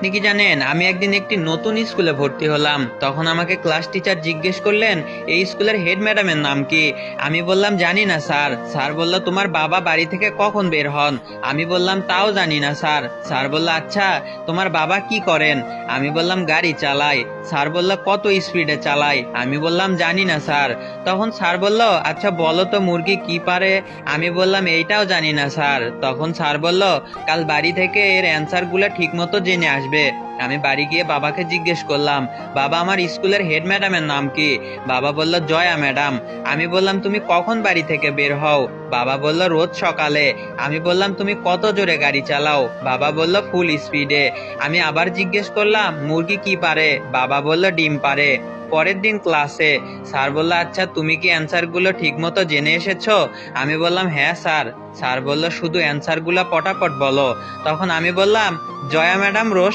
আপনি কি জানেন আমি একদিন একটি নতুন স্কুলে ভর্তি হলাম, তখন আমাকে ক্লাস টিচার জিজ্ঞেস করলেন এই স্কুলের হেড ম্যাডামের নাম কি। আমি বললাম জানি না স্যার। স্যার বলল তোমার বাবা বাড়ি থেকে কখন বের হন। আমি বললাম তাও জানি না স্যার। স্যার বলল আচ্ছা তোমার বাবা কি করেন। আমি বললাম গাড়ি চালায়। স্যার বলল কত স্পিডে চালায়। আমি বললাম জানি না স্যার। তখন স্যার বলল আচ্ছা বলো তো মুরগি কি পারে। আমি বললাম এইটাও জানি না স্যার। তখন স্যার বলল কাল বাড়ি থেকে এর অ্যান্সার গুলো ঠিক মতো জেনে আসবে। আমি বাড়ি গিয়ে বাবাকে জিজ্ঞেস করলাম বাবা আমার স্কুলের হেড ম্যাডামের নাম কি। বাবা বলল জয়া ম্যাডাম। আমি বললাম তুমি কখন বাড়ি থেকে বের হও। বাবা বলল রোজ সকালে। আমি বললাম তুমি কত জোরে গাড়ি চালাও। বাবা বলল ফুল স্পিডে। আমি আবার জিজ্ঞেস করলাম মুরগি কি পারে। বাবা বলল ডিম পারে। পরের দিন ক্লাসে স্যার বলল আচ্ছা তুমি কি অ্যান্সার গুলো ঠিক মতো জেনে এসেছো। আমি বললাম হ্যাঁ স্যার। স্যার বলল শুধু অ্যান্সার গুলা পটাপট বলো। তখন আমি বললাম জয়া ম্যাডাম রোজ